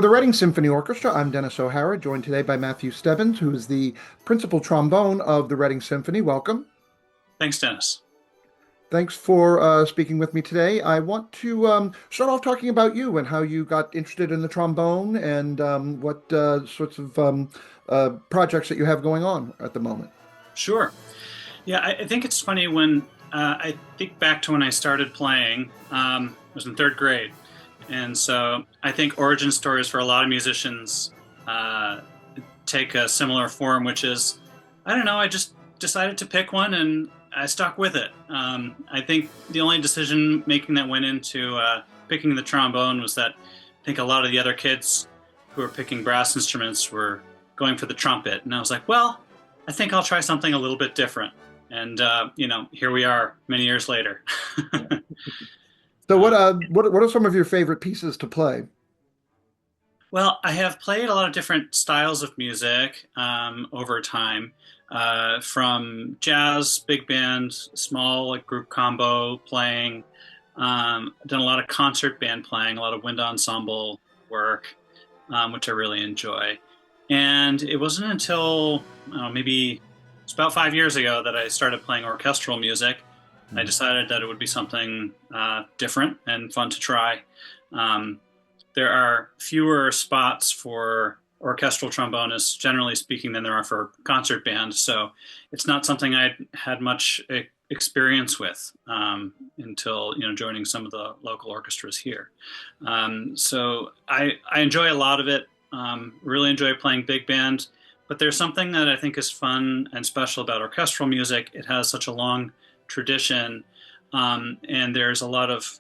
For the Reading Symphony Orchestra, I'm Dennis O'Hara, joined today by Matthew Stebbins, who is the principal trombone of the Reading Symphony. Welcome. Thanks, Dennis. Thanks for speaking with me today. I want to start off talking about you and how you got interested in the trombone and what sorts of projects that you have going on at the moment. Sure. Yeah, I think it's funny when I think back to when I started playing. I was in third grade, and so I think origin stories for a lot of musicians uh, take a similar form, which is, I don't know, I just decided to pick one and I stuck with it. I think the only decision making that went into picking the trombone was that I think a lot of the other kids who were picking brass instruments were going for the trumpet, and I was like, well, I think I'll try something a little bit different. And here we are many years later. So, uh, what are some of your favorite pieces to play? well, I have played a lot of different styles of music over time, from jazz, big band, small like group combo playing. I've done a lot of concert band playing, a lot of wind ensemble work, which I really enjoy. And it wasn't until maybe it's about 5 years ago that I started playing orchestral music. I decided that it would be something different and fun to try. Um, there are fewer spots for orchestral trombonists, generally speaking, than there are for concert bands. So it's not something I had much experience with until joining some of the local orchestras here. So I enjoy a lot of it. Really enjoy playing big band. But there's something that I think is fun and special about orchestral music. It has such a long tradition, and there's a lot of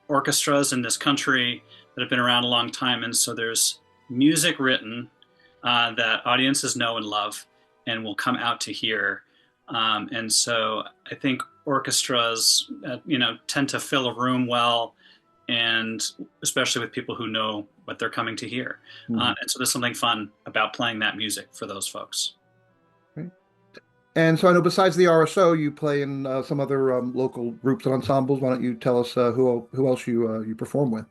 orchestras in this country that have been around a long time, and so there's music written that audiences know and love and will come out to hear. And so I think orchestras, tend to fill a room well, and especially with people who know what they're coming to hear. Mhm. And so there's something fun about playing that music for those folks. Right. And so I know besides the RSO, you play in some other local groups and ensembles. Why don't you tell us who else you perform with?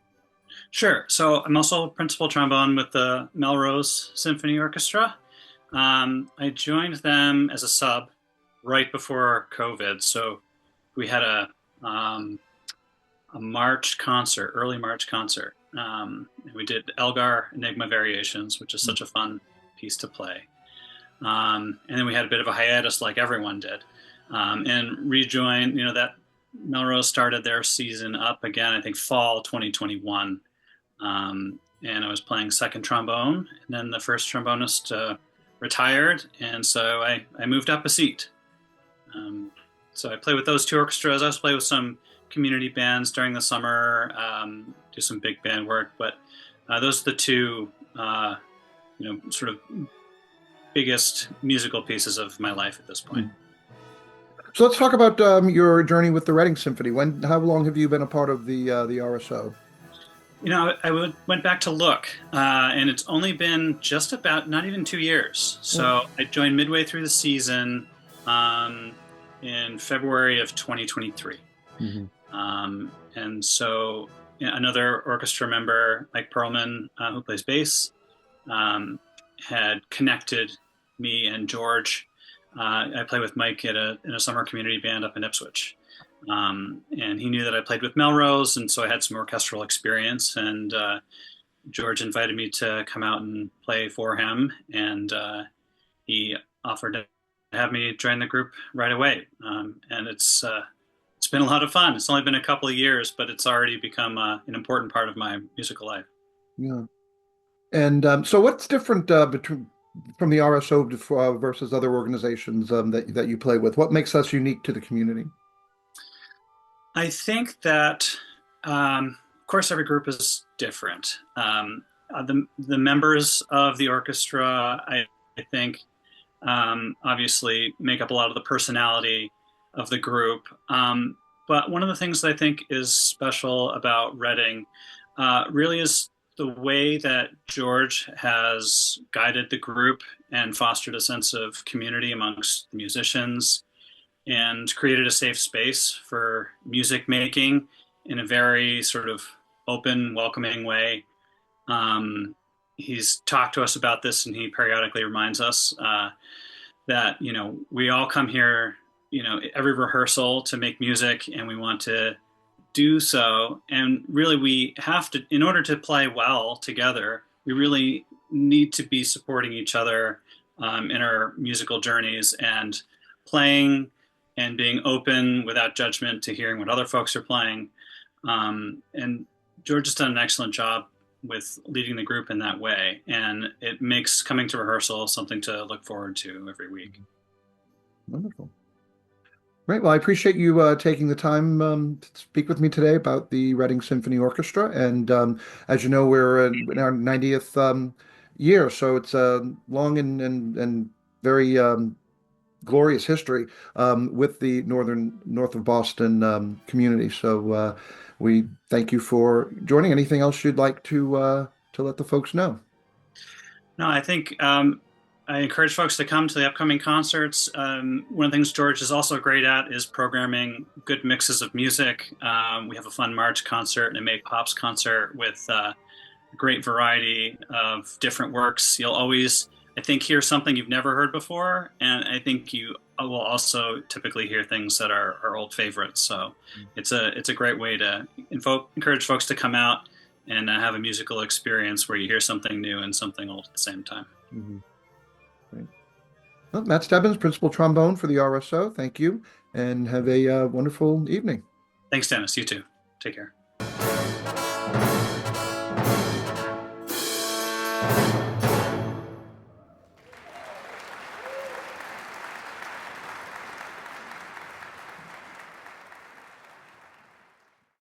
Sure. So I'm also principal trombone with the Melrose Symphony Orchestra. I joined them as a sub right before COVID. So we had a March concert, early March concert. And we did Elgar Enigma Variations, which is such a fun piece to play. And then we had a bit of a hiatus, like everyone did, and rejoined. That Melrose started their season up again, I think fall 2021. And I was playing second trombone, and then the first trombonist retired, and so I moved up a seat. So I play with those two orchestras. I also play with some community bands during the summer, do some big band work, but those are the two, sort of biggest musical pieces of my life at this point. So let's talk about your journey with the Reading Symphony. How long have you been a part of the RSO? Went back to look, and it's only been just about not even 2 years. So I joined midway through the season in February of 2023. Mm-hmm. And so another orchestra member, Mike Perlman, who plays bass, had connected me and George. I play with Mike in a summer community band up in Ipswich. And he knew that I played with Melrose, and so I had some orchestral experience. And George invited me to come out and play for him, and he offered to have me join the group right away. And it's been a lot of fun. It's only been a couple of years, but it's already become an important part of my musical life. Yeah. And so what's different between from the RSO versus other organizations that you play with? What makes us unique to the community? I think that, of course, every group is different. The members of the orchestra, I think, obviously make up a lot of the personality of the group. But one of the things that I think is special about Reading really is the way that George has guided the group and fostered a sense of community amongst the musicians and created a safe space for music making in a very sort of open, welcoming way. he's talked to us about this, and he periodically reminds us that we all come here, every rehearsal to make music, and we want to do so. And really, we have to, in order to play well together, we really need to be supporting each other in our musical journeys and playing and being open without judgment to hearing what other folks are playing. And George has done an excellent job with leading the group in that way, and it makes coming to rehearsal something to look forward to every week. Wonderful. Great. Well, I appreciate you taking the time to speak with me today about the Reading Symphony Orchestra. And as you know, we're in our 90th year, so it's a long and very glorious history with the north of Boston community. So we thank you for joining. Anything else you'd like to let the folks know? No, I think I encourage folks to come to the upcoming concerts. One of the things George is also great at is programming good mixes of music. We have a fun March concert and a May Pops concert with a great variety of different works. You'll always, I think, hear something you've never heard before, and I think you will also typically hear things that are old favorites. So it's a great way to encourage folks to come out and have a musical experience where you hear something new and something old at the same time. Mm-hmm. Great. Well, Matt Stebbins, Principal Trombone for the RSO. Thank you, and have a wonderful evening. Thanks, Dennis. You too. Take care.